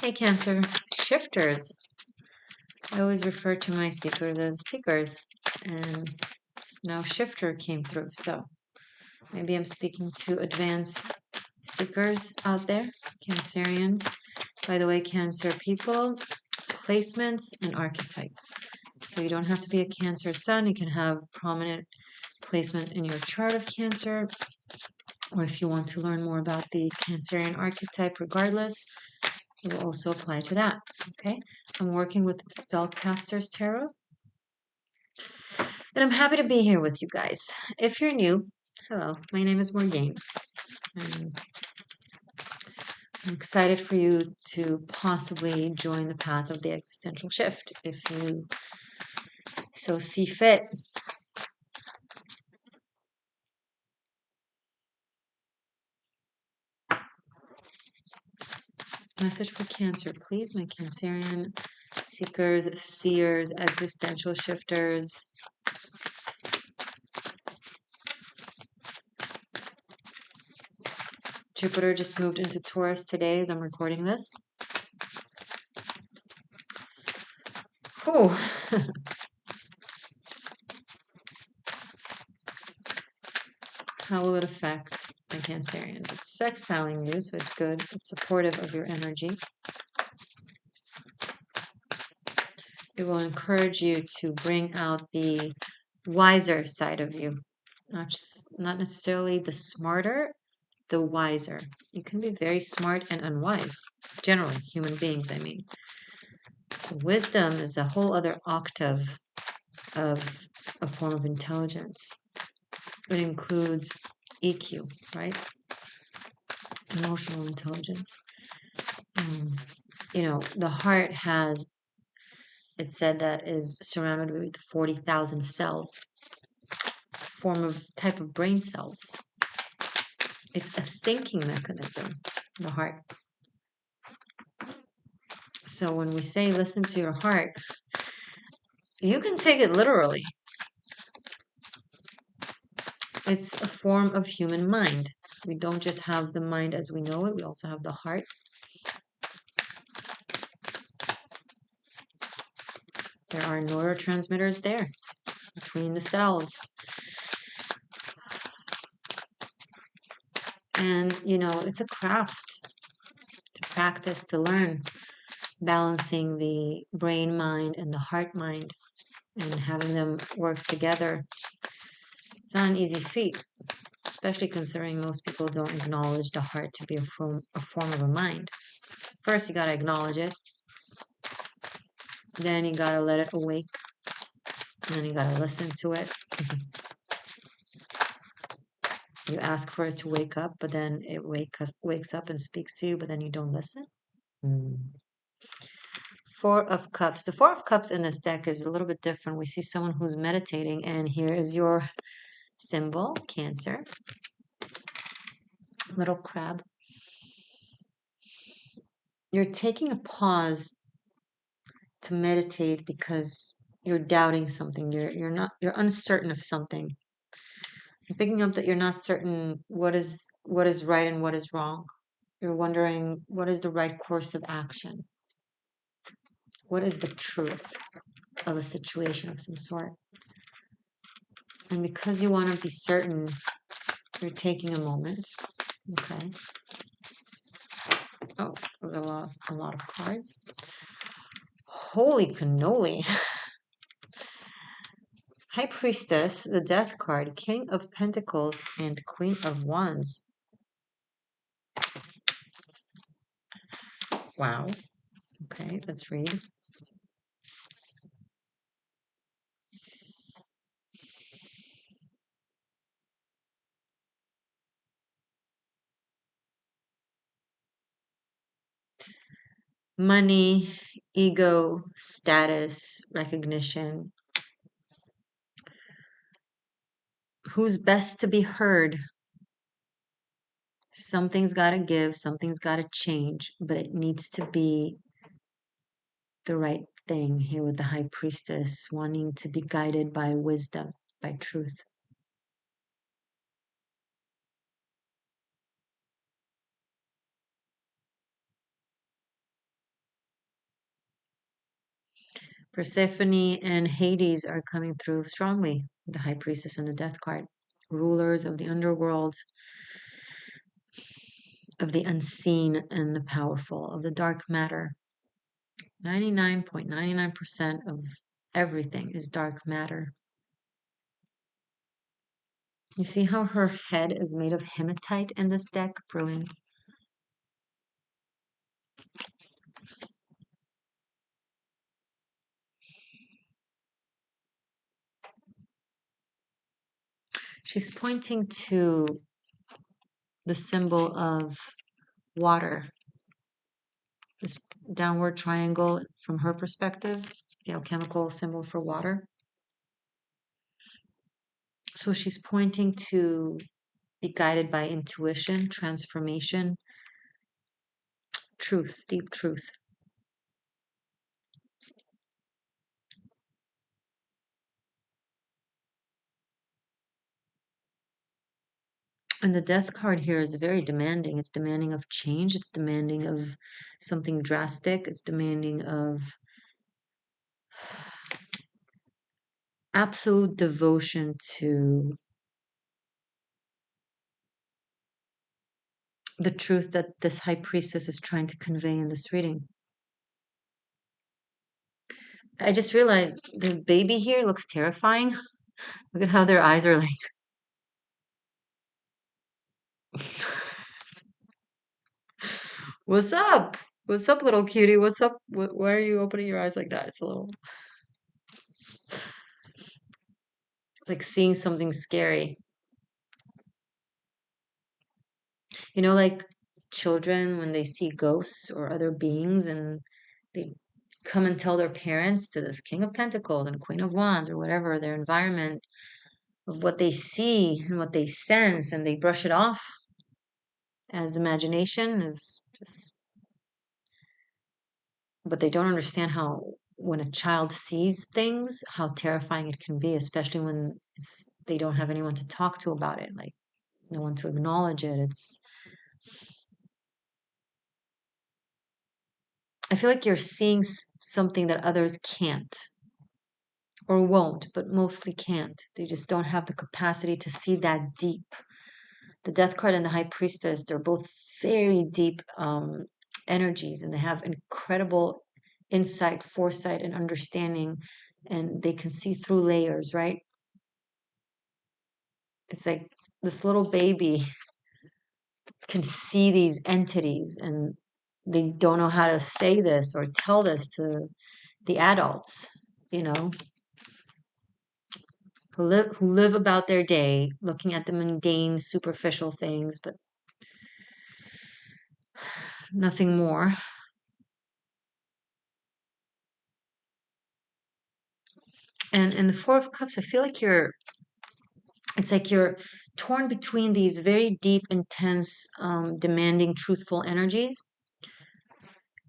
Hey, Cancer shifters. I always refer to my seekers as seekers, and now shifter came through. So maybe I'm speaking to advanced seekers out there, Cancerians. By the way, Cancer people, placements and archetype. So you don't have to be a Cancer sun. You can have prominent placement in your chart of Cancer, or if you want to learn more about the Cancerian archetype, regardless, it will also apply to that. Okay, I'm working with Spellcasters Tarot, and I'm happy to be here with you guys. If you're new, hello, my name is Morgainne, and I'm excited for you to possibly join the path of the existential shift if you so see fit. Message for Cancer, please, my Cancerian seekers, seers, existential shifters. Jupiter just moved into Taurus today as I'm recording this. Whew. How will it affect my Cancerians? It's sextiling you, so it's good. It's supportive of your energy. It will encourage you to bring out the wiser side of you, not necessarily the smarter, the wiser. You can be very smart and unwise, generally, human beings, I mean. So wisdom is a whole other octave of a form of intelligence. It includes EQ, right? Emotional intelligence. You know, the heart has, it said, that is surrounded with 40,000 cells, type of brain cells. It's a thinking mechanism, the heart. So when we say listen to your heart, you can take it literally. It's a form of human mind. We don't just have the mind as we know it, we also have the heart. There are neurotransmitters there between the cells. And, you know, it's a craft to practice, to learn, balancing the brain mind and the heart mind and having them work together. It's not an easy feat, especially considering most people don't acknowledge the heart to be a form of a mind. First, you got to acknowledge it. Then you got to let it awake. And then you got to listen to it. You ask for it to wake up, but then it wakes up and speaks to you, but then you don't listen. Four of Cups. The Four of Cups in this deck is a little bit different. We see someone who's meditating, and here is your symbol, Cancer. Little crab. You're taking a pause to meditate because you're doubting something. You're uncertain of something. You're picking up that you're not certain what is right and what is wrong. You're wondering what is the right course of action. What is the truth of a situation of some sort? And because you want to be certain, you're taking a moment. Okay. Oh, there's a lot of cards. Holy cannoli. High Priestess, the Death card, King of Pentacles, and Queen of Wands. Wow. Okay, let's read. Money, ego, status, recognition. Who's best to be heard? Something's got to give, something's got to change, but it needs to be the right thing here with the High Priestess, wanting to be guided by wisdom, by truth. Persephone and Hades are coming through strongly. The High Priestess and the Death card. Rulers of the underworld, of the unseen and the powerful, of the dark matter. 99.99% of everything is dark matter. You see how her head is made of hematite in this deck? Brilliant. She's pointing to the symbol of water. This downward triangle from her perspective, the alchemical symbol for water. So she's pointing to be guided by intuition, transformation, truth, deep truth. And the death card here is very demanding. It's demanding of change. It's demanding of something drastic. It's demanding of absolute devotion to the truth that this high priestess is trying to convey in this reading. I just realized the baby here looks terrifying. Look at how their eyes are like. What's up? What's up, little cutie? What's up? Why are you opening your eyes like that? It's a little like seeing something scary. You know, like children when they see ghosts or other beings and they come and tell their parents, to this King of Pentacles and Queen of Wands or whatever, their environment, of what they see and what they sense, and they brush it off as imagination, as just, but they don't understand how when a child sees things, how terrifying it can be, especially when they don't have anyone to talk to about it, like no one to acknowledge it. I feel like you're seeing something that others can't or won't, but mostly can't. They just don't have the capacity to see that deep. The Death card and the High Priestess, they're both very deep energies, and they have incredible insight, foresight, and understanding, and they can see through layers, right? It's like this little baby can see these entities, and they don't know how to say this or tell this to the adults, you know, who live about their day looking at the mundane, superficial things, but nothing more. And in the Four of Cups, I feel like it's like you're torn between these very deep, intense, demanding, truthful energies,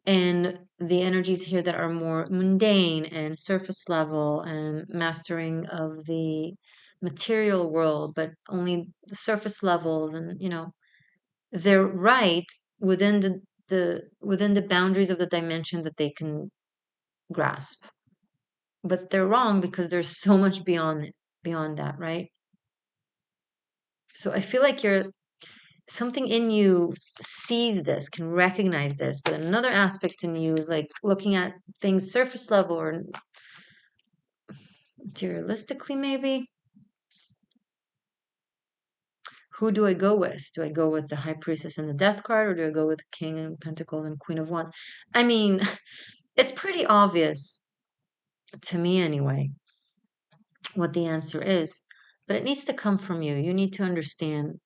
and the energies here that are more mundane and surface level and mastering of the material world, but only the surface levels, and they're right within the boundaries of the dimension that they can grasp, but they're wrong because there's so much beyond that, right? So I feel like something in you sees this, can recognize this, but another aspect in you is like looking at things surface level or materialistically, maybe. Who do I go with? Do I go with the High Priestess and the Death card, or do I go with King of Pentacles and Queen of Wands? I mean, it's pretty obvious to me anyway what the answer is, but it needs to come from you. You need to understand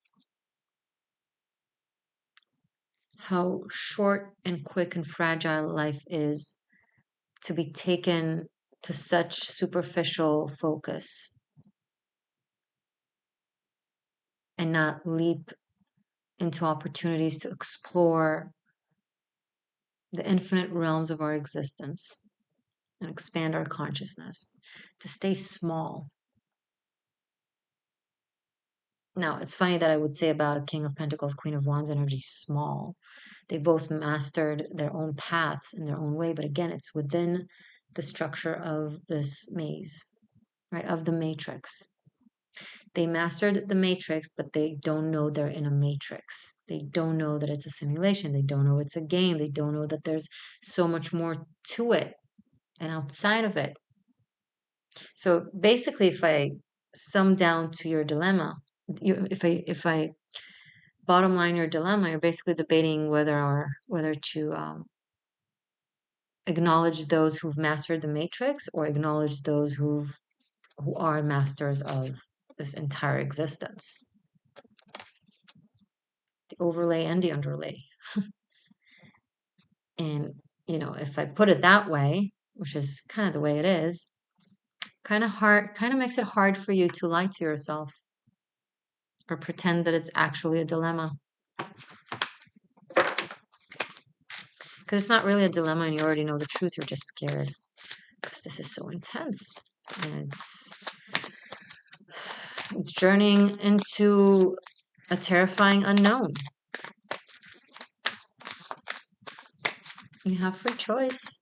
how short and quick and fragile life is to be taken to such superficial focus and not leap into opportunities to explore the infinite realms of our existence and expand our consciousness, to stay small. Now, it's funny that I would say about a King of Pentacles, Queen of Wands energy, small. They both mastered their own paths in their own way, but again, it's within the structure of this maze, right? Of the matrix. They mastered the matrix, but they don't know they're in a matrix. They don't know that it's a simulation. They don't know it's a game. They don't know that there's so much more to it and outside of it. So basically, if I sum down to your dilemma, if I bottom line your dilemma, you're basically debating whether to acknowledge those who've mastered the matrix or acknowledge those who are masters of this entire existence, the overlay and the underlay. And if I put it that way, which is kind of the way it is, kind of makes it hard for you to lie to yourself or pretend that it's actually a dilemma. Because it's not really a dilemma and you already know the truth, you're just scared. Because this is so intense. And it's journeying into a terrifying unknown. You have free choice.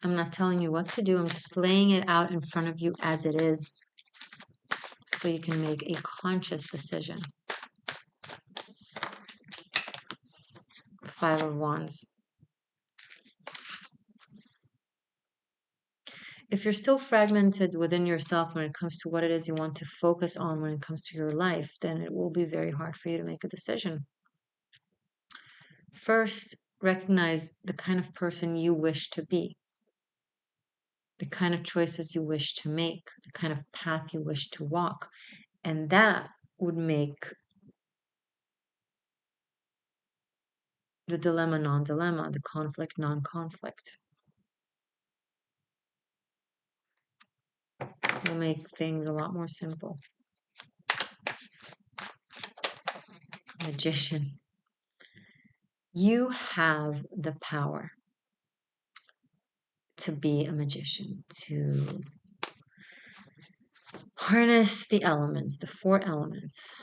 I'm not telling you what to do. I'm just laying it out in front of you as it is so you can make a conscious decision. Five of Wands. If you're still fragmented within yourself when it comes to what it is you want to focus on when it comes to your life, then it will be very hard for you to make a decision. First, recognize the kind of person you wish to be, the kind of choices you wish to make, the kind of path you wish to walk. And that would make the dilemma non-dilemma, the conflict non-conflict. Will make things a lot more simple. Magician. You have the power to be a magician, to harness the elements, the four elements.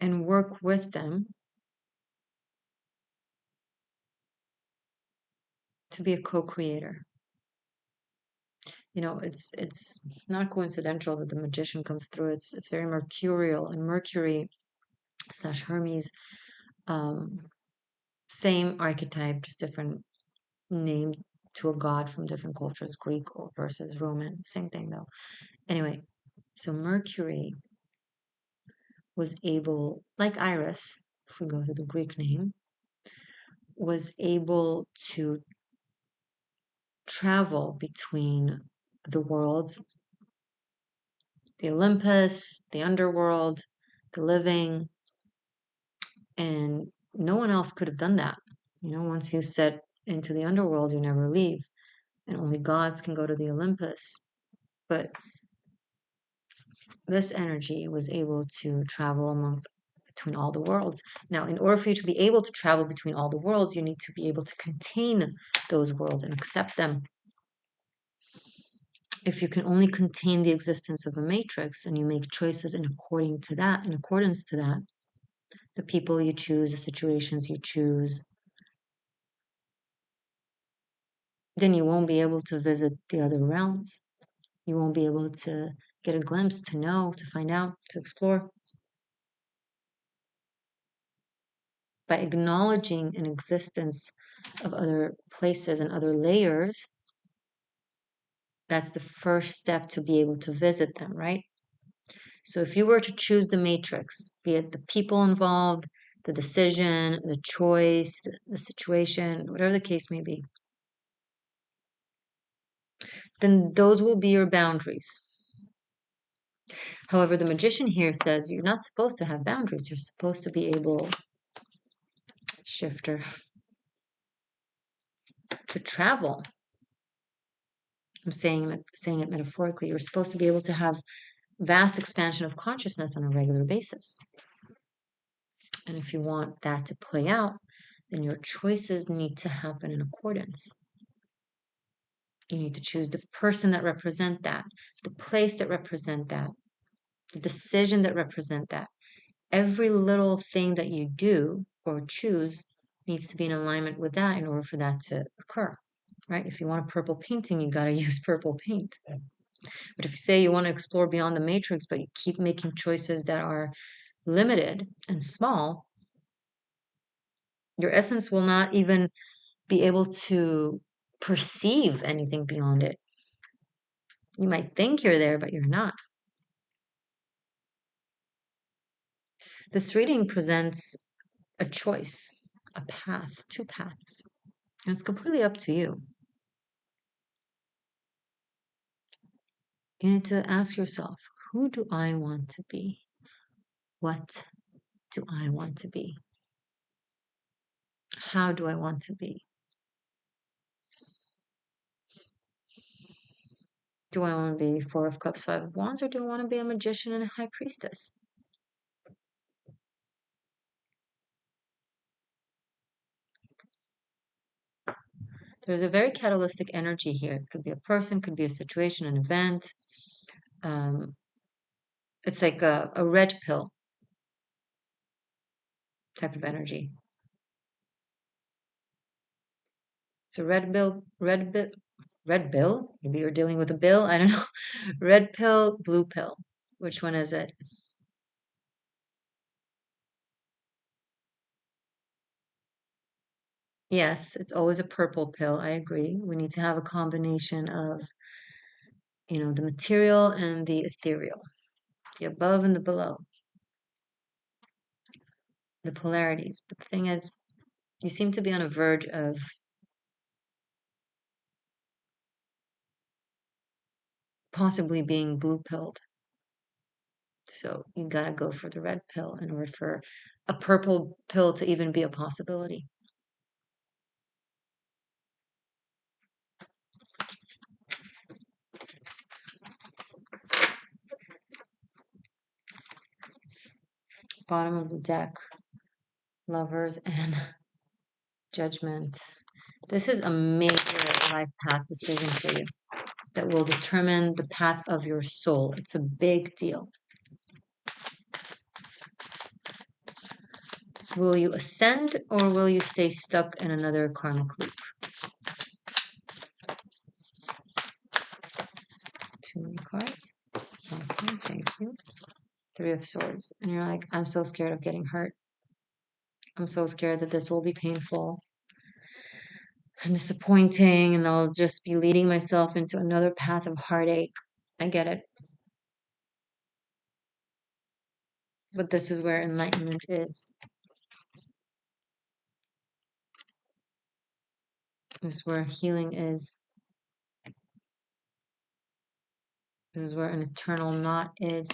And work with them to be a co-creator. It's not coincidental that the magician comes through. It's very mercurial, and Mercury / Hermes, same archetype, just different name to a god from different cultures, Greek versus Roman, same thing though. Anyway, so Mercury was able, like Iris, if we go to the Greek name, was able to travel between the worlds, the Olympus, the underworld, the living, and no one else could have done that. Once you set into the underworld, you never leave, and only gods can go to the Olympus. But this energy was able to travel between all the worlds. Now, in order for you to be able to travel between all the worlds, you need to be able to contain those worlds and accept them. If you can only contain the existence of a matrix and you make choices in accordance to that, the people you choose, the situations you choose, then you won't be able to visit the other realms. You won't be able to get a glimpse, to know, to find out, to explore. By acknowledging an existence of other places and other layers, that's the first step to be able to visit them, right? So if you were to choose the matrix, be it the people involved, the decision, the choice, the situation, whatever the case may be, then those will be your boundaries. However, the magician here says you're not supposed to have boundaries. You're supposed to be able, shifter, to travel. I'm saying it metaphorically. You're supposed to be able to have vast expansion of consciousness on a regular basis. And if you want that to play out, then your choices need to happen in accordance. You need to choose the person that represent that, the place that represent that, the decision that represent that. Every little thing that you do or choose needs to be in alignment with that in order for that to occur, right? If you want a purple painting, you got to use purple paint. But if you say you want to explore beyond the matrix, but you keep making choices that are limited and small, your essence will not even be able to perceive anything beyond it. You might think you're there, but you're not. This reading presents a choice, a path, two paths. And it's completely up to you. You need to ask yourself, who do I want to be? What do I want to be? How do I want to be? Do I want to be Four of Cups, Five of Wands, or do I want to be a magician and a high priestess? There's a very catalytic energy here. It could be a person, could be a situation, an event. It's like a red pill type of energy. It's a red bill. Maybe you're dealing with a bill. I don't know. Red pill, blue pill. Which one is it? Yes, it's always a purple pill. I agree. We need to have a combination of, the material and the ethereal, the above and the below, the polarities. But the thing is, you seem to be on a verge of possibly being blue pilled. So you gotta go for the red pill in order for a purple pill to even be a possibility. Bottom of the deck, Lovers and Judgment. This is a major life path decision for you that will determine the path of your soul. It's a big deal. Will you ascend or will you stay stuck in another karmic loop? Too many cards. Okay, thank you. Three of Swords. And you're like, I'm so scared of getting hurt. I'm so scared that this will be painful and disappointing, and I'll just be leading myself into another path of heartache. I get it. But this is where enlightenment is. This is where healing is. This is where an eternal knot is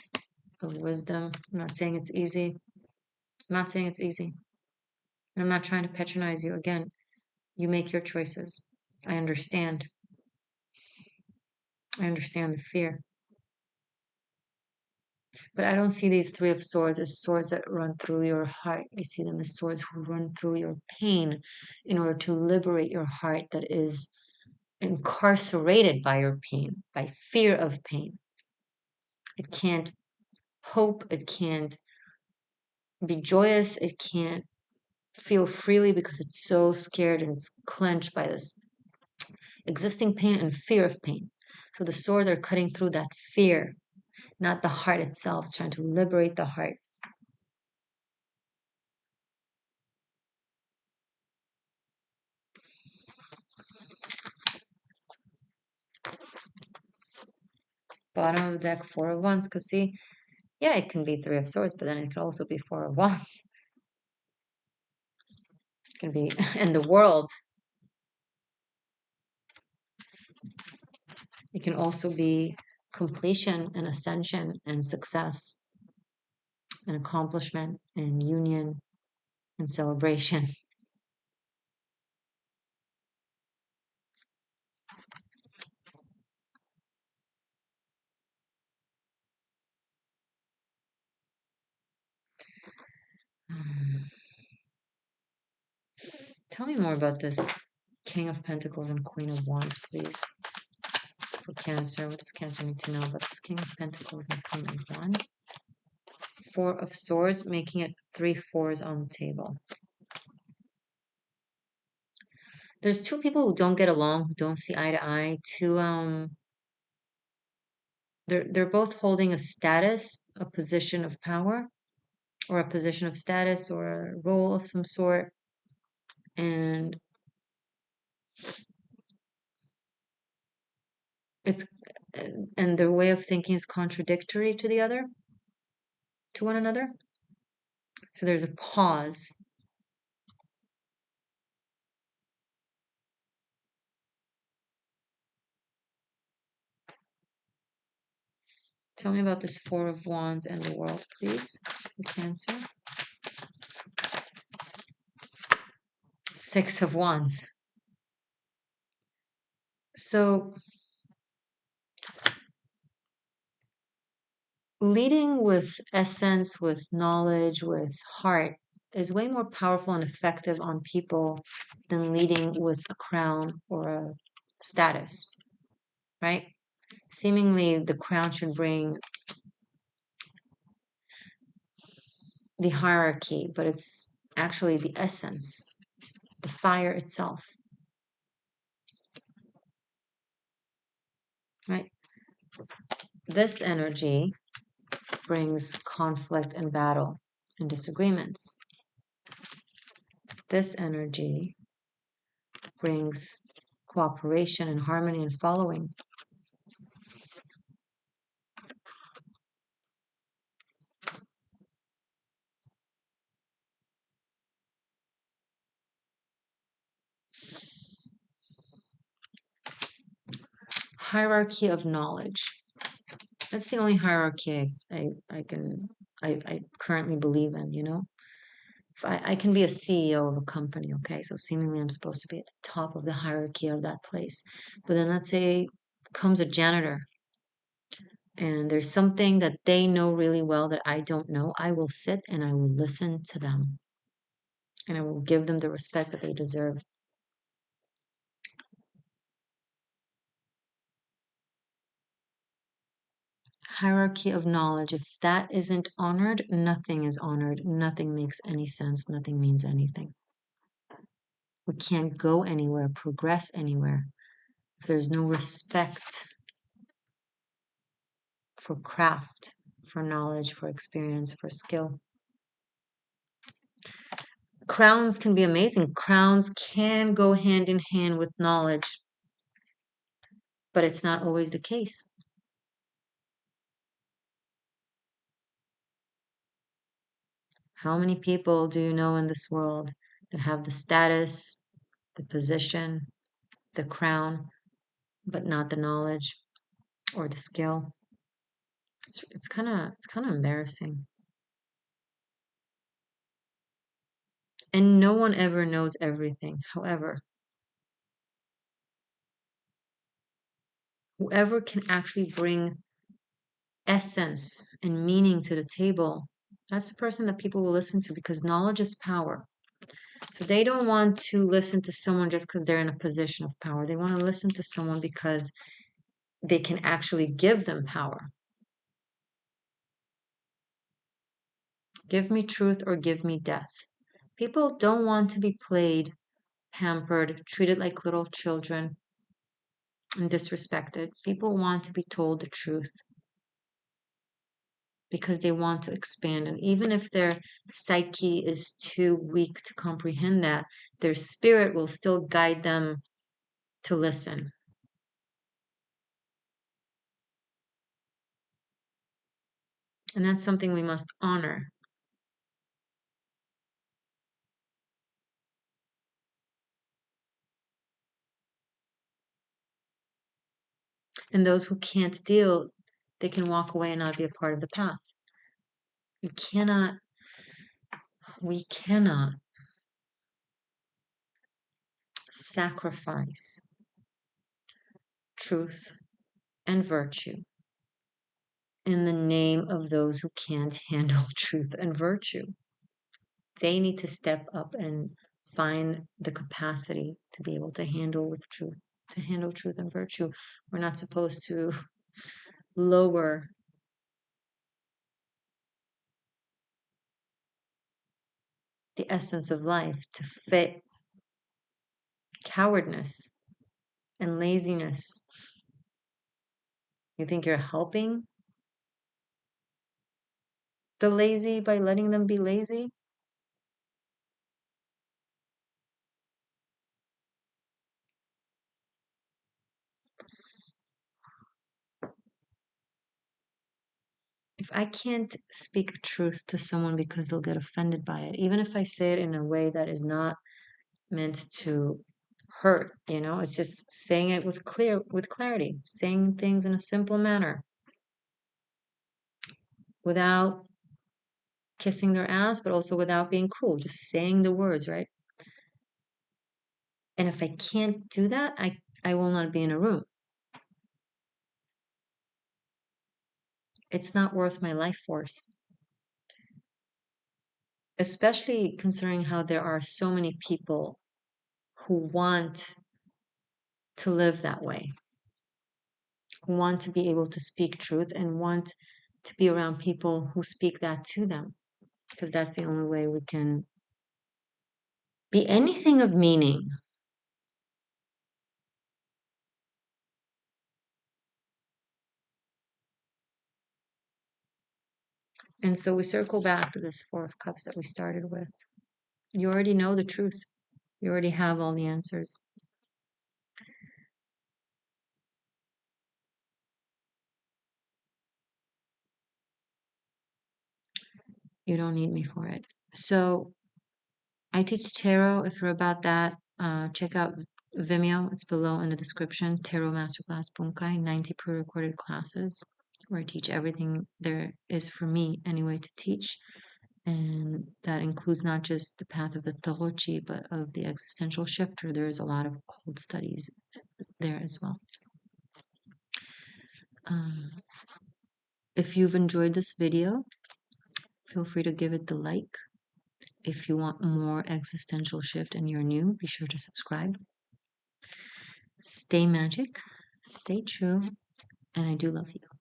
of wisdom. I'm not saying it's easy. I'm not saying it's easy. And I'm not trying to patronize you. Again, you make your choices. I understand. I understand the fear. But I don't see these Three of Swords as swords that run through your heart. I see them as swords who run through your pain in order to liberate your heart that is incarcerated by your pain, by fear of pain. It can't hope. It can't be joyous. It can't feel freely because it's so scared and it's clenched by this existing pain and fear of pain. So the swords are cutting through that fear, not the heart itself. It's trying to liberate the heart. Bottom of the deck, Four of Wands. Because see, yeah, it can be Three of Swords, but then it can also be Four of Wands. It can be in the world. It can also be completion and ascension and success and accomplishment and union and celebration. Tell me more about this King of Pentacles and Queen of Wands, please. For Cancer, what does Cancer need to know about this King of Pentacles and Queen of Wands? Four of Swords, making it 3 4s on the table. There's two people who don't get along, who don't see eye to eye. They're both holding a status, a position of power, or a position of status, or a role of some sort, and it's and their way of thinking is contradictory to one another. So there's a pause. Tell me about this Four of Wands and the World, please. Cancer. Six of Wands. So leading with essence, with knowledge, with heart is way more powerful and effective on people than leading with a crown or a status, right? Seemingly, the crown should bring the hierarchy, but it's actually the essence, the fire itself, right? This energy brings conflict and battle and disagreements. This energy brings cooperation and harmony and following. Hierarchy of knowledge. That's the only hierarchy I currently believe in, you know? If I can be a CEO of a company, okay, so seemingly I'm supposed to be at the top of the hierarchy of that place. But then let's say comes a janitor and there's something that they know really well that I don't know, I will sit and I will listen to them and I will give them the respect that they deserve. Hierarchy of knowledge. If that isn't honored, nothing is honored. Nothing makes any sense. Nothing means anything. We can't go anywhere, progress anywhere, if there's no respect for craft, for knowledge, for experience, for skill. Crowns can be amazing. Crowns can go hand in hand with knowledge, but it's not always the case. How many people do you know in this world that have the status, the position, the crown, but not the knowledge or the skill? It's kind of embarrassing. And no one ever knows everything. However, whoever can actually bring essence and meaning to the table, that's the person that people will listen to because knowledge is power. So they don't want to listen to someone just because they're in a position of power. They want to listen to someone because they can actually give them power. Give me truth or give me death. People don't want to be played, pampered, treated like little children, and disrespected. People want to be told the truth because they want to expand. And even if their psyche is too weak to comprehend that, their spirit will still guide them to listen. And that's something we must honor. And those who can't deal, they can walk away and not be a part of the path. We cannot sacrifice truth and virtue in the name of those who can't handle truth and virtue. They need to step up and find the capacity to be able to handle with truth, to handle truth and virtue. We're not supposed to lower the essence of life to fit cowardness and laziness. You think you're helping the lazy by letting them be lazy? If I can't speak truth to someone because they'll get offended by it, even if I say it in a way that is not meant to hurt, it's just saying it with clarity, saying things in a simple manner without kissing their ass, but also without being cruel, just saying the words, right? And if I can't do that, I will not be in a room. It's not worth my life force, especially considering how there are so many people who want to live that way, who want to be able to speak truth and want to be around people who speak that to them, because that's the only way we can be anything of meaning. And so we circle back to this Four of Cups that we started with. You already know the truth. You already have all the answers. You don't need me for it. So I teach tarot. If you're about that, check out Vimeo. It's below in the description. Tarot Masterclass Bunkai, 90 pre-recorded classes where I teach everything there is for me anyway to teach. And that includes not just the path of the Tarochi, but of the existential shifter. There is a lot of cold studies there as well. Um, if you've enjoyed this video, feel free to give it the like. If you want more existential shift and you're new, be sure to subscribe. Stay magic, stay true, and I do love you.